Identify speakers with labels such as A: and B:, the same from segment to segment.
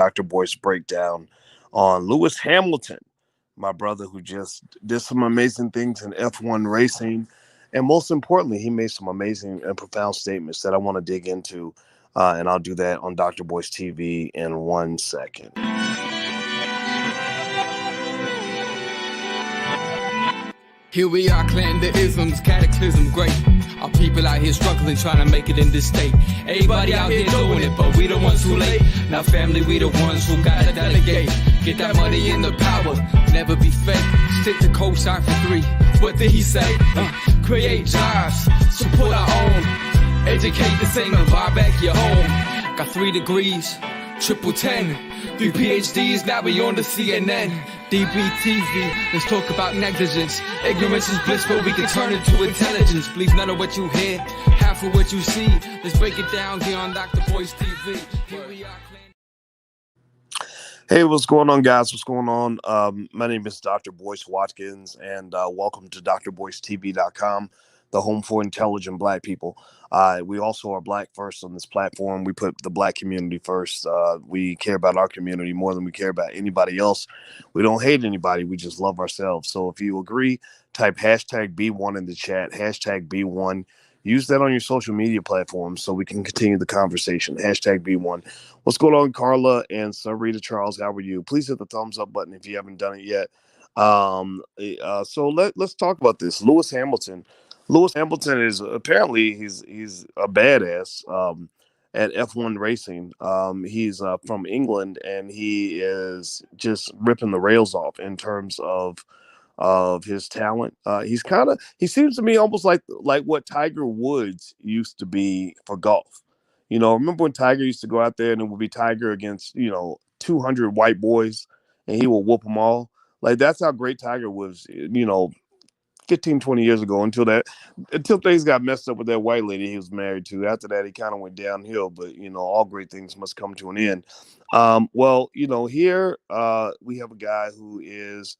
A: Dr. Boyce breakdown on Lewis Hamilton, my brother who just did some amazing things in F1 racing. And most importantly, he made some amazing and profound statements that I want to dig into. And I'll do that on Dr. Boyce TV in 1 second.
B: Here we are, clan the isms, cataclysm, great. Our people out here struggling, trying to make it in this state. Everybody out here doing it, but we the ones who late. Now family, we the ones who gotta delegate. Get that money in the power, never be fake. Stick to cosign for 3. What did he say? Create jobs, support our own. Educate the same and buy back your home. Got 3 degrees, triple 10. 3 PhDs, now we on the CNN. DBTV, let's talk about negligence. Ignorance is bliss, but we can turn it to intelligence. Believe none of what you hear, half of what you see. Let's break it down here on Dr. Boyce TV. Here we are.
A: Hey, what's going on, guys? What's going on? My name is Dr. Boyce Watkins, and welcome to drboycetv.com, the home for intelligent Black people. We also are Black first on this platform. We put the Black community first. We care about our community more than we care about anybody else. We don't hate anybody. We just love ourselves. So if you agree, type hashtag B1 in the chat, hashtag B1. Use that on your social media platforms so we can continue the conversation. Hashtag B1. What's going on, Carla and Sarita Charles? How are you? Please hit the thumbs up button if you haven't done it yet. So let's talk about this. Lewis Hamilton. Lewis Hamilton is apparently he's a badass at F1 racing. He's from England, and he is just ripping the rails off in terms of his talent. He seems to me almost like what Tiger Woods used to be for golf. You know, remember when Tiger used to go out there and it would be Tiger against 200 white boys, and he will whoop them all. Like, that's how great Tiger was. 15, 20 years ago, until things got messed up with that white lady he was married to. After that, he kind of went downhill, but all great things must come to an end. Here we have a guy who is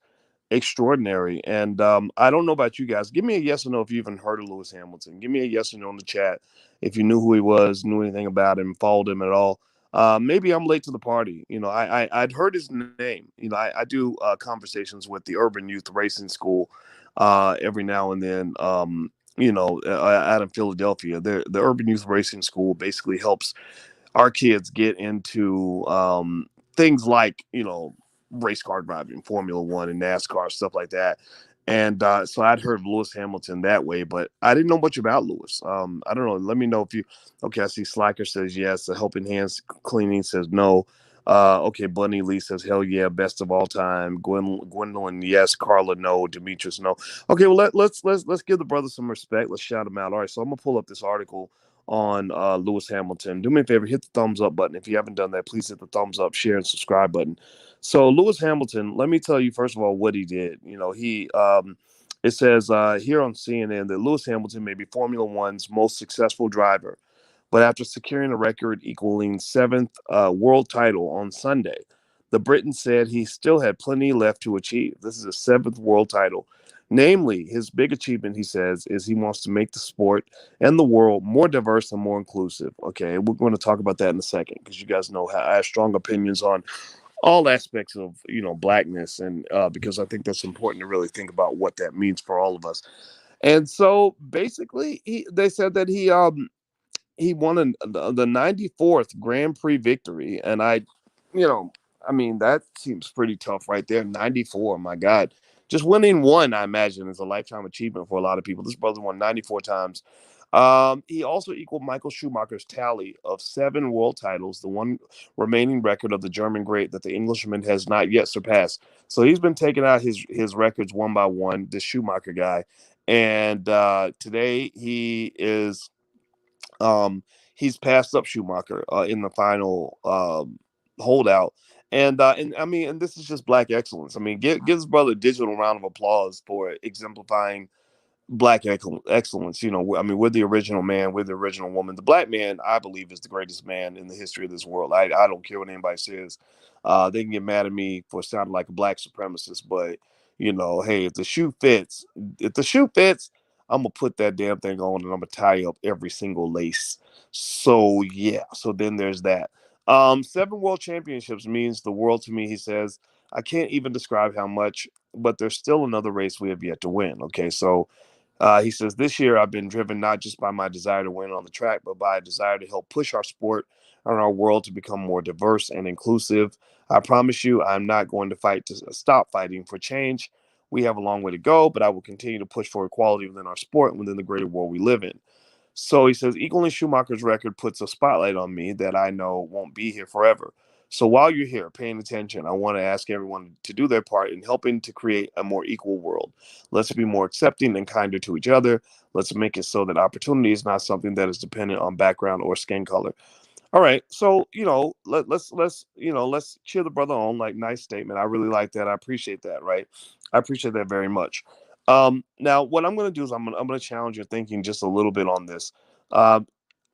A: extraordinary, and I don't know about you guys. Give me a yes or no if you even heard of Lewis Hamilton. Give me a yes or no in the chat if you knew who he was, knew anything about him, followed him at all. Maybe I'm late to the party. I'd heard his name. I do conversations with the Urban Youth Racing School every now and then. Out in Philadelphia, the Urban Youth Racing School basically helps our kids get into things like race car driving, Formula One and NASCAR, stuff like that. And so I'd heard of Lewis Hamilton that way, but I didn't know much about Lewis. I don't know. Let me know if you. Okay, I see Slacker says yes. The Helping Hands Cleaning says no. Okay, Bunny Lee says hell yeah, best of all time. Gwendolyn yes, Carla no, Demetrius no. Okay, well let's give the brother some respect. Let's shout him out. All right, so I'm gonna pull up this article on Lewis Hamilton. Do me a favor, hit the thumbs up button. If you haven't done that, please hit the thumbs up, share, and subscribe button. So Lewis Hamilton, let me tell you first of all what he did. It says here on CNN that Lewis Hamilton may be Formula One's most successful driver, but after securing a record equaling 7th world title on Sunday, the Briton said he still had plenty left to achieve. This is a 7th world title. Namely, his big achievement, he says, is he wants to make the sport and the world more diverse and more inclusive. Okay, we're going to talk about that in a second because you guys know I have strong opinions on all aspects of Blackness, and because I think that's important to really think about what that means for all of us. And so basically, they said that he won the 94th Grand Prix victory, and that seems pretty tough right there. 94, my God. Just winning one, I imagine, is a lifetime achievement for a lot of people. This brother won 94 times. He also equaled Michael Schumacher's tally of 7 world titles, the one remaining record of the German great that the Englishman has not yet surpassed. So he's been taking out his records one by one, this Schumacher guy. And today he is he's passed up Schumacher in the final holdout. And this is just Black excellence. I mean, give his brother a digital round of applause for exemplifying Black excellence. We're the original man, we're the original woman. The Black man, I believe, is the greatest man in the history of this world. I don't care what anybody says. They can get mad at me for sounding like a Black supremacist, but hey, if the shoe fits, I'm gonna put that damn thing on and I'm gonna tie up every single lace. So yeah, so then there's that. Seven world championships means the world to me, he says. I can't even describe how much, but there's still another race we have yet to win. Okay, so he says, this year I've been driven not just by my desire to win on the track, but by a desire to help push our sport and our world to become more diverse and inclusive. I promise you, I'm not going to fight to stop fighting for change. We have a long way to go, but I will continue to push for equality within our sport and within the greater world we live in. So he says, equaling Schumacher's record puts a spotlight on me that I know won't be here forever. So while you're here paying attention, I want to ask everyone to do their part in helping to create a more equal world. Let's be more accepting and kinder to each other. Let's make it so that opportunity is not something that is dependent on background or skin color. All right, so let's cheer the brother on. Like, nice statement. I really like that. I appreciate that. Right, I appreciate that very much. Now what I'm going to do is I'm going to challenge your thinking just a little bit on this. Uh,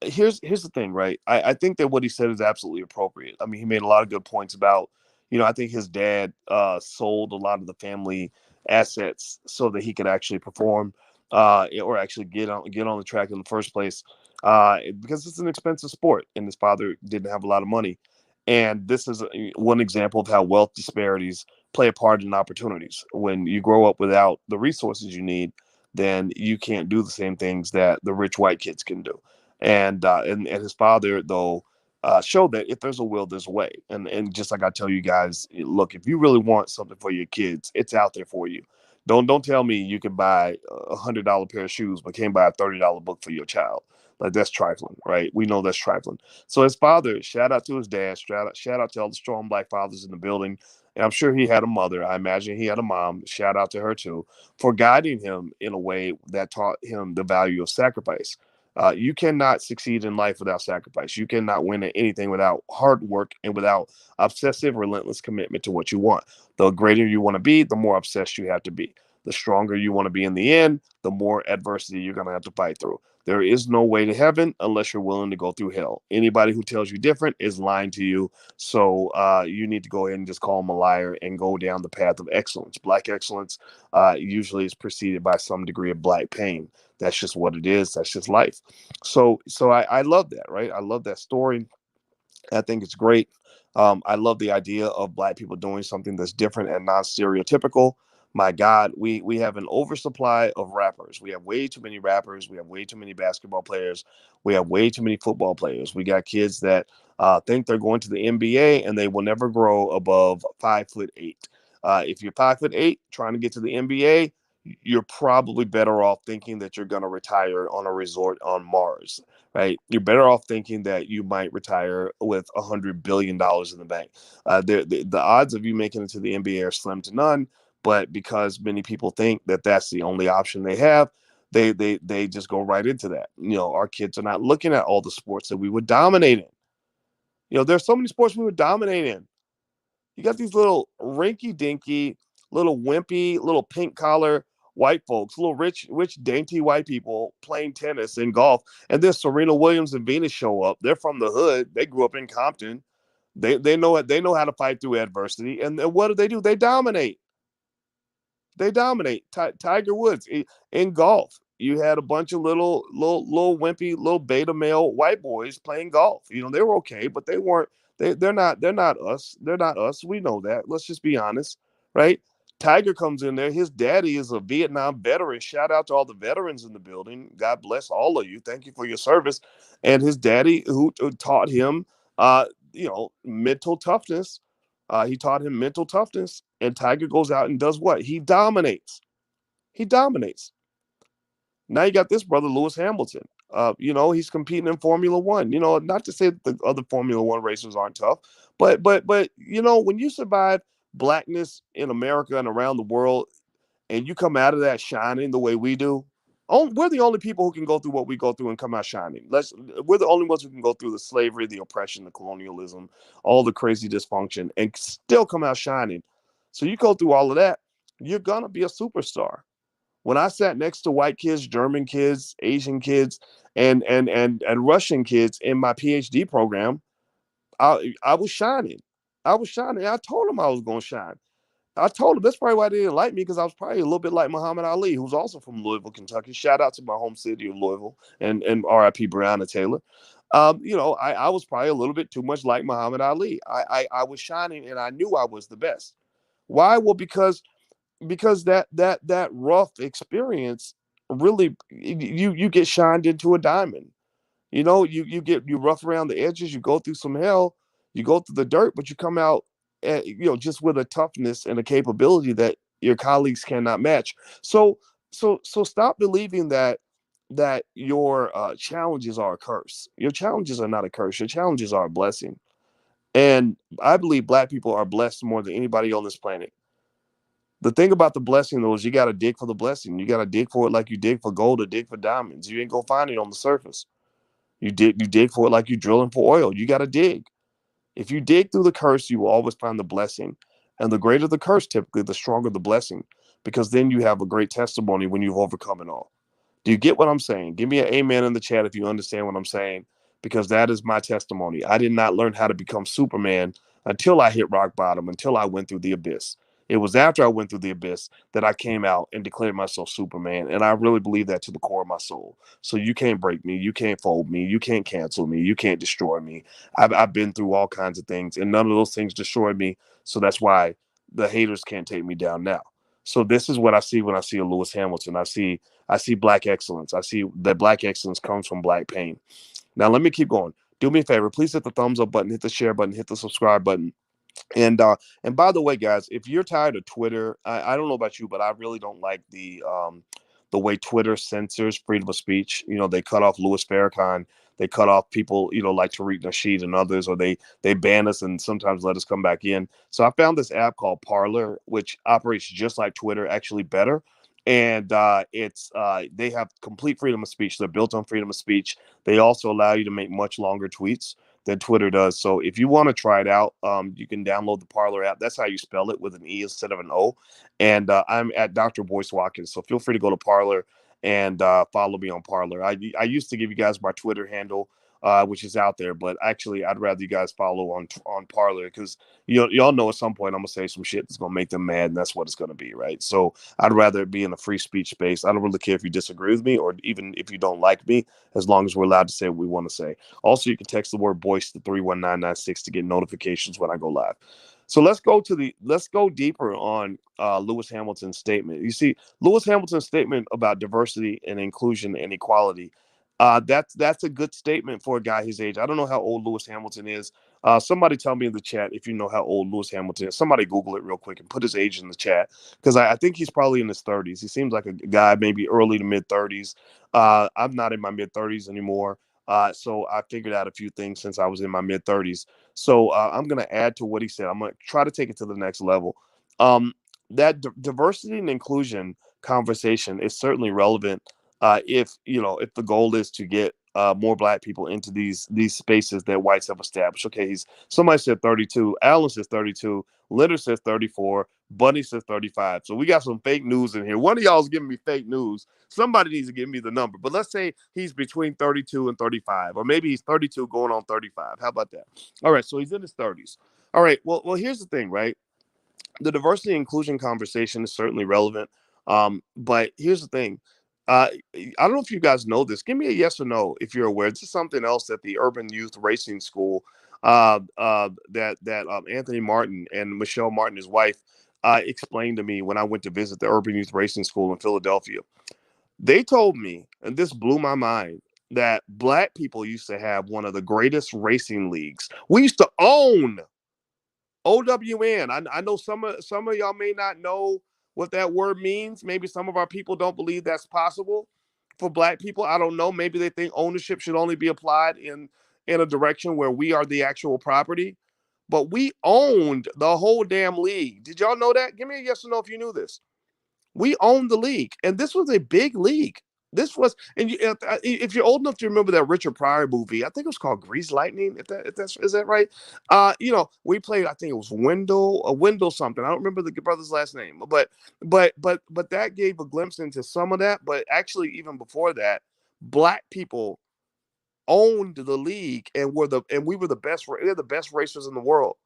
A: here's the thing, right? I think that what he said is absolutely appropriate. I mean, he made a lot of good points about, I think his dad sold a lot of the family assets so that he could actually perform, or actually get on the track in the first place, because it's an expensive sport, and his father didn't have a lot of money. And this is one example of how wealth disparities play a part in opportunities. When you grow up without the resources you need, then you can't do the same things that the rich white kids can do. And his father, though, showed that if there's a will, there's a way. And just like I tell you guys, look, if you really want something for your kids, it's out there for you. Don't tell me you can buy $100 pair of shoes but can't buy a $30 book for your child. Like, that's trifling, right? We know that's trifling. So his father, shout out to his dad, shout out to all the strong black fathers in the building. And I'm sure he had a mother. I imagine he had a mom. Shout out to her too, for guiding him in a way that taught him the value of sacrifice. You cannot succeed in life without sacrifice. You cannot win at anything without hard work and without obsessive, relentless commitment to what you want. The greater you want to be, the more obsessed you have to be. The stronger you want to be in the end, the more adversity you're going to have to fight through. There is no way to heaven unless you're willing to go through hell. Anybody who tells you different is lying to you. So you need to go ahead and just call them a liar and go down the path of excellence. Black excellence usually is preceded by some degree of black pain. That's just what it is. That's just life. So I love that, right? I love that story. I think it's great. I love the idea of black people doing something that's different and non-stereotypical. My God, we have an oversupply of rappers. We have way too many rappers. We have way too many basketball players. We have way too many football players. We got kids that think they're going to the NBA and they will never grow above 5'8". If you're 5'8", trying to get to the NBA, you're probably better off thinking that you're going to retire on a resort on Mars, right? You're better off thinking that you might retire with $100 billion in the bank. The odds of you making it to the NBA are slim to none. But because many people think that that's the only option they have, they just go right into that. Our kids are not looking at all the sports that we would dominate in. There's so many sports we would dominate in. You got these little rinky dinky, little wimpy, little pink collar white folks, little rich, dainty white people playing tennis and golf. And then Serena Williams and Venus show up. They're from the hood. They grew up in Compton. They know it. They know how to fight through adversity. And what do? They dominate. They dominate. Tiger Woods in golf. You had a bunch of little wimpy, little beta male white boys playing golf. They were okay, but they weren't. They're not us. They're not us. We know that. Let's just be honest, right? Tiger comes in there. His daddy is a Vietnam veteran. Shout out to all the veterans in the building. God bless all of you. Thank you for your service. And his daddy, who taught him, mental toughness. He taught him mental toughness, and Tiger goes out and does what? He dominates. He dominates. Now you got this brother, Lewis Hamilton. He's competing in Formula One. Not to say that the other Formula One racers aren't tough, but when you survive blackness in America and around the world, and you come out of that shining the way we do, we're the only people who can go through what we go through and come out shining. We're the only ones who can go through the slavery, the oppression, the colonialism, all the crazy dysfunction, and still come out shining. So you go through all of that, you're gonna be a superstar. When I sat next to white kids, German kids, Asian kids, and Russian kids in my PhD program, I was shining. I was shining. I told them I was gonna shine. I told him that's probably why they didn't like me, because I was probably a little bit like Muhammad Ali, who's also from Louisville, Kentucky. Shout out to my home city of Louisville and R.I.P. Breonna Taylor. I was probably a little bit too much like Muhammad Ali. I was shining and I knew I was the best. Why? Well, because that rough experience really you get shined into a diamond. You rough around the edges, you go through some hell, you go through the dirt, but you come out, just with a toughness and a capability that your colleagues cannot match. So stop believing that your challenges are a curse. Your challenges are not a curse. Your challenges are a blessing. And I believe Black people are blessed more than anybody on this planet. The thing about the blessing, though, is you got to dig for the blessing. You got to dig for it like you dig for gold or dig for diamonds. You ain't gonna find it on the surface. You dig for it like you're drilling for oil. You got to dig. If you dig through the curse, you will always find the blessing. And the greater the curse, typically, the stronger the blessing, because then you have a great testimony when you've overcome it all. Do you get what I'm saying? Give me an amen in the chat if you understand what I'm saying, because that is my testimony. I did not learn how to become Superman until I hit rock bottom, until I went through the abyss. It was after I went through the abyss that I came out and declared myself Superman. And I really believe that to the core of my soul. So you can't break me. You can't fold me. You can't cancel me. You can't destroy me. I've been through all kinds of things, and none of those things destroyed me. So that's why the haters can't take me down now. So this is what I see when I see a Lewis Hamilton. I see Black excellence. I see that Black excellence comes from Black pain. Now let me keep going. Do me a favor, please hit the thumbs up button, hit the share button, hit the subscribe button. And by the way, guys, if you're tired of Twitter, I don't know about you, but I really don't like the way Twitter censors freedom of speech. They cut off Louis Farrakhan, they cut off people, like Tariq Nasheed and others, or they ban us and sometimes let us come back in. So I found this app called Parler, which operates just like Twitter, actually better. And it's they have complete freedom of speech. They're built on freedom of speech. They also allow you to make much longer tweets than Twitter does. So if you want to try it out, you can download the Parler app. That's how you spell it, with an E instead of an O. And I'm at Dr. Boyce Watkins. So feel free to go to Parler and follow me on Parler. I used to give you guys my Twitter handle, which is out there, but actually I'd rather you guys follow on Parler, because y'all know at some point I'm gonna say some shit that's gonna make them mad, and that's what it's gonna be, right? So I'd rather be in a free speech space. I don't really care if you disagree with me or even if you don't like me, as long as we're allowed to say what we want to say. Also, you can text the word "Boyce" to 31996 to get notifications when I go live. So let's go deeper on Lewis Hamilton's statement. You see, Lewis Hamilton's statement about diversity and inclusion and equality. That's a good statement for a guy his age. I don't know how old Lewis Hamilton is. Somebody tell me in the chat if you know how old Lewis Hamilton is. Somebody Google it real quick and put his age in the chat, because I think he's probably in his 30s. He seems like a guy maybe early to mid 30s. I'm not in my mid 30s anymore. So I figured out a few things since I was in my mid 30s. So I'm going to add to what he said. I'm going to try to take it to the next level. Um, that diversity and inclusion conversation is certainly relevant, if the goal is to get more Black people into these spaces that whites have established. Okay, somebody said 32, Alan says 32, Litter says 34, Bunny says 35. So we got some fake news in here. One of y'all is giving me fake news. Somebody needs to give me the number. But let's say he's between 32 and 35, or maybe he's 32 going on 35. How about that? All right, so he's in his 30s. All right, well, here's the thing, right? The diversity and inclusion conversation is certainly relevant. But here's the thing. I don't know if you guys know this. Give me a yes or no if you're aware. This is something else that the Urban Youth Racing School, that Anthony Martin and Michelle Martin, his wife, explained to me when I went to visit the Urban Youth Racing School in Philadelphia. They told me, and this blew my mind, that Black people used to have one of the greatest racing leagues. We used to own OWN. I know some of y'all may not know what that word means. Maybe some of our people don't believe that's possible for Black people. I don't know. Maybe they think ownership should only be applied in a direction where we are the actual property. But we owned the whole damn league. Did y'all know that? Give me a yes or no if you knew this. We owned the league, and this was a big league. This was, and if you're old enough to remember that Richard Pryor movie, I think it was called Grease Lightning. If that's is that right? We played. I think it was Wendell something. I don't remember the brother's last name, but that gave a glimpse into some of that. But actually, even before that, Black people owned the league and we were the best. They're the best racers in the world.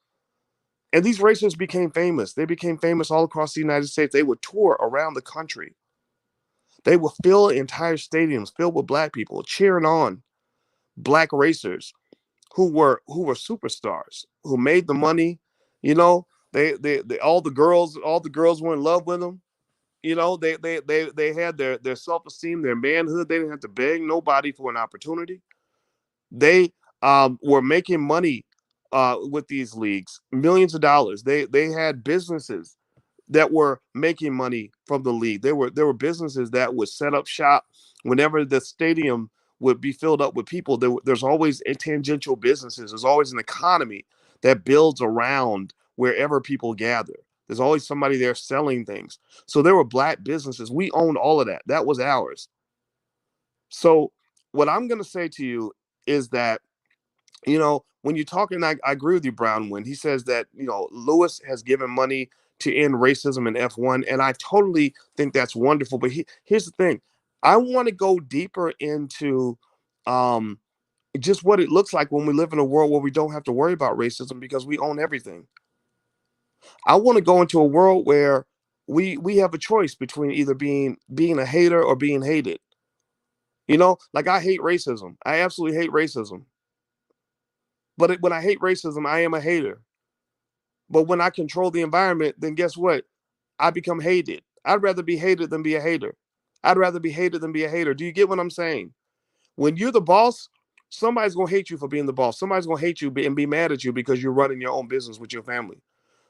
A: And these racers became famous. They became famous all across the United States. They would tour around the country. They would fill entire stadiums filled with Black people cheering on black racers who were superstars, who made the money. You know, they all the girls were in love with them. You know, they had their self-esteem, their manhood. They didn't have to beg nobody for an opportunity. They were making money with these leagues, millions of dollars. They had businesses that were making money from the league. There were businesses that would set up shop whenever the stadium would be filled up with people. There's always tangential businesses. There's always an economy that builds around wherever people gather. There's always somebody there selling things. So there were black businesses. We owned all of that. That was ours. So what I'm going to say to you is that, when you're talking, I agree with you, Brown, when he says that, Lewis has given money to end racism in F1. And I totally think that's wonderful. But here's the thing. I want to go deeper into um, just what it looks like when we live in a world where we don't have to worry about racism because we own everything. I want to go into a world where we have a choice between either being a hater or being hated. Like I hate racism. I absolutely hate racism. But when I hate racism, I am a hater. But when I control the environment, then guess what? I become hated. I'd rather be hated than be a hater. I'd rather be hated than be a hater. Do you get what I'm saying? When you're the boss, somebody's going to hate you for being the boss. Somebody's going to hate you and be mad at you because you're running your own business with your family.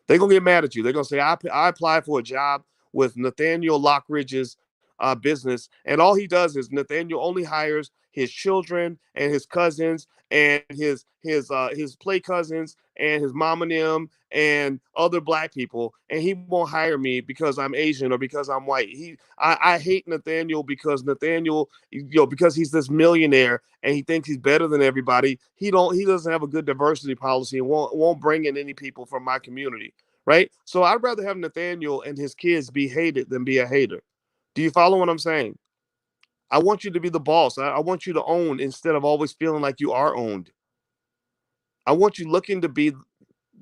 A: They're going to get mad at you. They're going to say, I applied for a job with Nathaniel Lockridge's business. And all he does is Nathaniel only hires his children and his cousins and his play cousins and his mom and them and other black people, and he won't hire me because I'm Asian or because I'm white. I hate Nathaniel because Nathaniel, because he's this millionaire and he thinks he's better than everybody. He doesn't have a good diversity policy and won't bring in any people from my community. Right. So I'd rather have Nathaniel and his kids be hated than be a hater. Do you follow what I'm saying? I want you to be the boss. I want you to own instead of always feeling like you are owned. I want you looking to be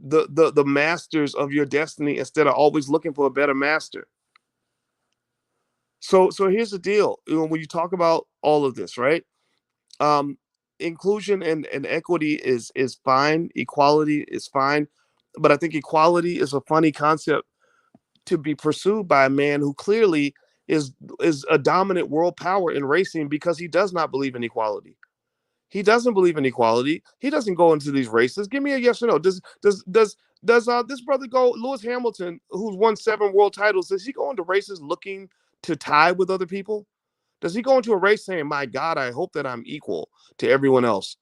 A: the masters of your destiny instead of always looking for a better master. So here's the deal. When you talk about all of this, right? Um, Inclusion and equity is fine. Equality is fine, but I think equality is a funny concept to be pursued by a man who clearly is a dominant world power in racing because he does not believe in equality. He doesn't believe in equality. He doesn't go into these races. Give me a yes or no. Does this brother go? Lewis Hamilton, who's won 7 world titles, does he go into races looking to tie with other people? Does he go into a race saying, "My God, I hope that I'm equal to everyone else"?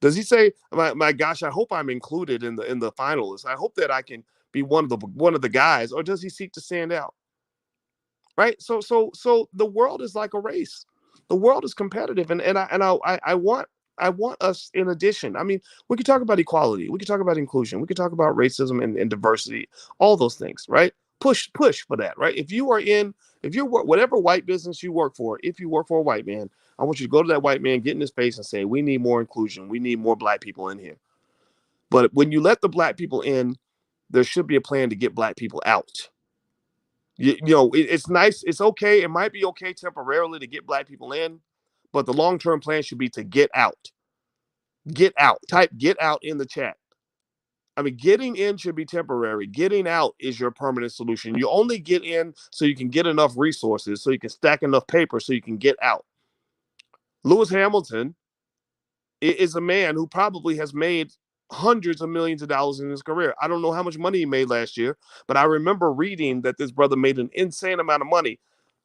A: Does he say, "My gosh, I hope I'm included in the finalists. I hope that I can be one of the guys"? Or does he seek to stand out? Right. So the world is like a race. The world is competitive, and I want us, in addition. I mean, we could talk about equality, we could talk about inclusion, we could talk about racism and diversity, all those things, right? Push for that, right? If you work whatever white business you work for, if you work for a white man, I want you to go to that white man, get in his face, and say, we need more inclusion, we need more black people in here. But when you let the black people in, there should be a plan to get black people out. It's nice. It's okay. It might be okay temporarily to get black people in, but the long-term plan should be to get out. Get out. Type "get out" in the chat. I mean, getting in should be temporary. Getting out is your permanent solution. You only get in so you can get enough resources, so you can stack enough paper, so you can get out. Lewis Hamilton is a man who probably has made hundreds of millions of dollars in his career. I don't know how much money he made last year, but I remember reading that this brother made an insane amount of money.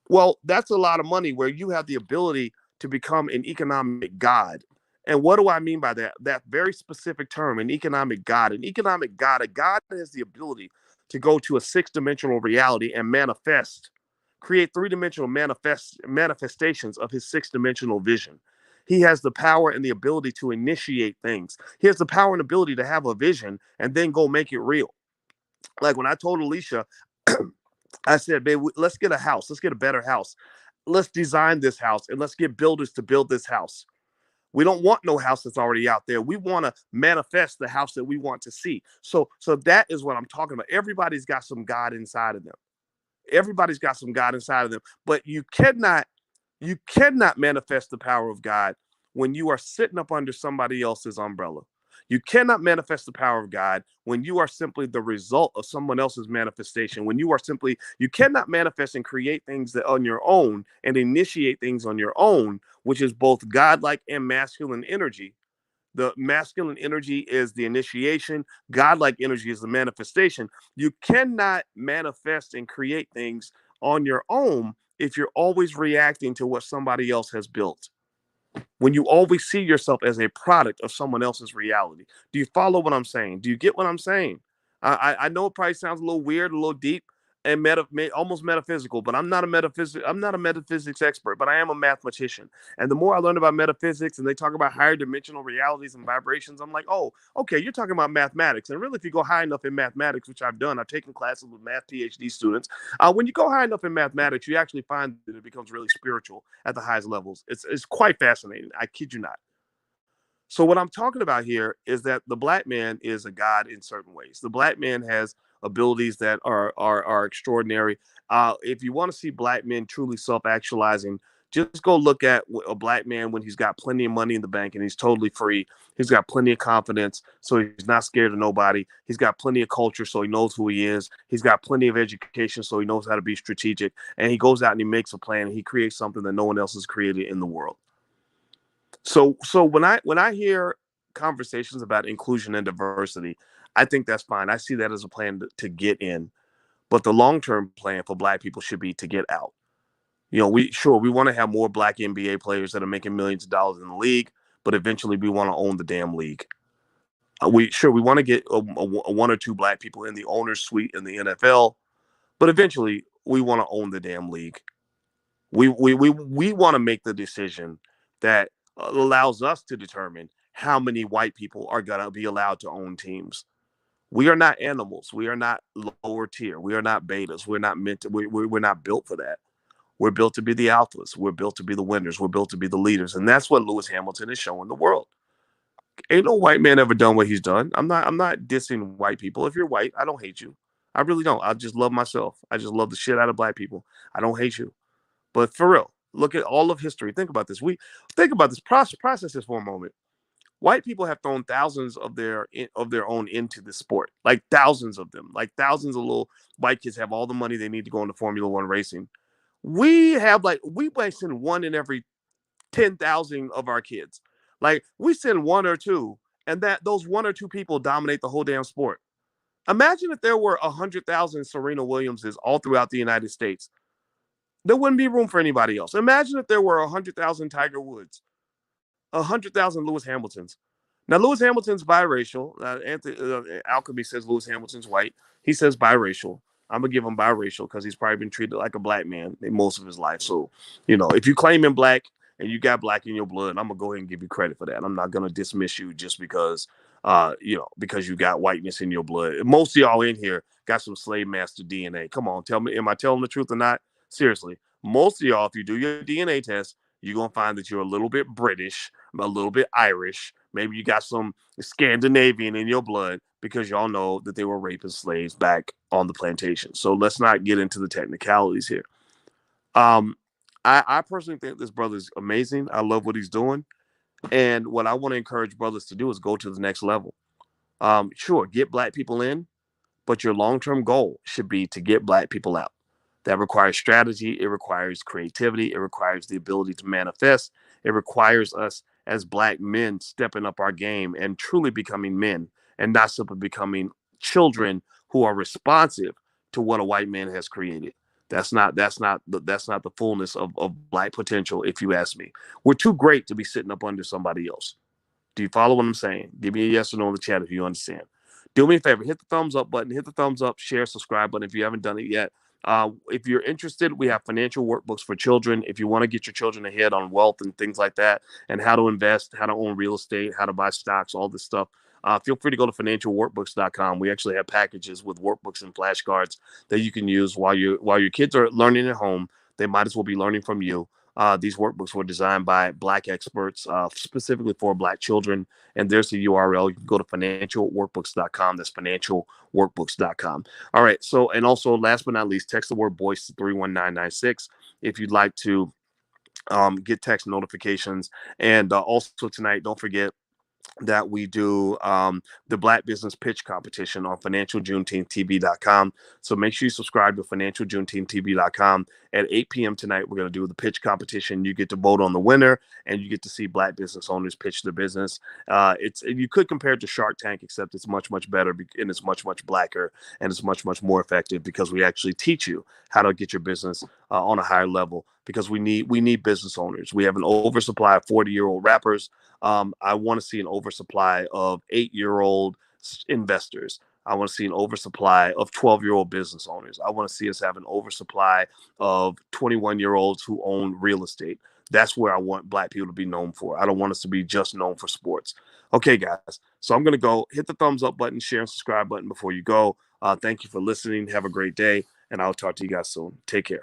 A: Well, that's a lot of money where you have the ability to become an economic god. And what do I mean by that? That very specific term, an economic god. An economic god, a god has the ability to go to a 6-dimensional reality and create 3-dimensional manifestations of his 6-dimensional vision. He has the power and the ability to initiate things. He has the power and ability to have a vision and then go make it real. Like when I told Alicia, I said, babe, let's get a house. Let's get a better house. Let's design this house and let's get builders to build this house. We don't want no house that's already out there. We want to manifest the house that we want to see. So that is what I'm talking about. Everybody's got some God inside of them. Everybody's got some God inside of them. But you cannot manifest the power of God when you are sitting up under somebody else's umbrella. You cannot manifest the power of God when you are simply the result of someone else's manifestation. When you are simply, you cannot manifest and create things that on your own and initiate things on your own, which is both godlike and masculine energy. The masculine energy is the initiation, godlike energy is the manifestation. You cannot manifest and create things on your own if you're always reacting to what somebody else has built, when you always see yourself as a product of someone else's reality. Do you follow what I'm saying? Do you get what I'm saying? I know it probably sounds a little weird, a little deep, and almost metaphysical, but I'm not a metaphysics expert, but I am a mathematician. And the more I learn about metaphysics and they talk about higher dimensional realities and vibrations, I'm like, oh, okay, you're talking about mathematics. And really, if you go high enough in mathematics, which I've done, I've taken classes with math PhD students. When you go high enough in mathematics, you actually find that it becomes really spiritual at the highest levels. It's quite fascinating. I kid you not. So what I'm talking about here is that the black man is a god in certain ways. The black man has abilities that are extraordinary. If you want to see black men truly self-actualizing, just go look at a black man when he's got plenty of money in the bank and he's totally free. He's got plenty of confidence, so he's not scared of nobody. He's got plenty of culture, so he knows who he is. He's got plenty of education, so he knows how to be strategic. And he goes out and he makes a plan and he creates something that no one else has created in the world. So when I hear conversations about inclusion and diversity, I think that's fine. I see that as a plan to get in, but the long-term plan for black people should be to get out. We want to have more black NBA players that are making millions of dollars in the league, but eventually we want to own the damn league. We want to get one or two black people in the owner's suite in the NFL, but eventually we want to own the damn league. We want to make the decision that allows us to determine how many white people are going to be allowed to own teams. We are not animals. We are not lower tier. We are not betas. We're not meant to. We're not built for that. We're built to be the alphas. We're built to be the winners. We're built to be the leaders, and that's what Lewis Hamilton is showing the world. Ain't no white man ever done what he's done. I'm not dissing white people. If you're white, I don't hate you. I really don't. I just love myself. I just love the shit out of black people. I don't hate you. But for real, look at all of history. Think about this. We think about this process this for a moment. White people have thrown thousands of their own into the sport, like thousands of them, like thousands of little white kids have all the money they need to go into Formula One racing. We might send one in every 10,000 of our kids. Like we send one or two, and that those one or two people dominate the whole damn sport. Imagine if there were 100,000 Serena Williamses all throughout the United States. There wouldn't be room for anybody else. Imagine if there were 100,000 Tiger Woods, 100,000 Lewis Hamiltons. Now, Lewis Hamilton's biracial. Alchemy says Lewis Hamilton's white. He says biracial. I'm going to give him biracial because he's probably been treated like a black man most of his life. So, if you claim him black and you got black in your blood, I'm going to go ahead and give you credit for that. I'm not going to dismiss you just because you got whiteness in your blood. Most of y'all in here got some slave master DNA. Come on, tell me, am I telling the truth or not? Seriously, most of y'all, if you do your DNA test, you're going to find that you're a little bit British, a little bit Irish. Maybe you got some Scandinavian in your blood because y'all know that they were raping slaves back on the plantation. So let's not get into the technicalities here. I personally think this brother's amazing. I love what he's doing. And what I want to encourage brothers to do is go to the next level. Sure, get black people in, but your long-term goal should be to get black people out. That requires strategy. It requires creativity. It requires the ability to manifest. It requires us as black men stepping up our game and truly becoming men and not simply becoming children who are responsive to what a white man has created. That's not the fullness of black potential, if you ask me. We're too great to be sitting up under somebody else. Do you follow what I'm saying? Give me a yes or no in the chat if you understand. Do me a favor, hit the thumbs up button, hit the thumbs up, share, subscribe button if you haven't done it yet. If you're interested, we have financial workbooks for children. If you want to get your children ahead on wealth and things like that, and how to invest, how to own real estate, how to buy stocks, all this stuff, feel free to go to financialworkbooks.com. We actually have packages with workbooks and flashcards that you can use while your kids are learning at home. They might as well be learning from you. These workbooks were designed by black experts, specifically for black children. And there's the URL. You can go to financialworkbooks.com. That's financialworkbooks.com. All right. So, and also last but not least, text the word BOYS to 31996 if you'd like to get text notifications. And also tonight, don't forget that we do the Black Business Pitch Competition on financialjuneteenth.tv.com. So make sure you subscribe to financialjuneteenth.tv.com. At 8 p.m. tonight, we're going to do the pitch competition. You get to vote on the winner, and you get to see Black business owners pitch their business. You could compare it to Shark Tank, except it's much, much better, and it's much, much blacker, and it's much, much more effective because we actually teach you how to get your business on a higher level, because we need business owners. We have an oversupply of 40-year-old rappers. I want to see an oversupply of 8-year-old investors. I want to see an oversupply of 12-year-old business owners. I want to see us have an oversupply of 21-year-olds who own real estate. That's where I want Black people to be known for. I don't want us to be just known for sports. Okay, guys. So I'm going to go hit the thumbs up button, share, and subscribe button before you go. Thank you for listening. Have a great day, and I'll talk to you guys soon. Take care.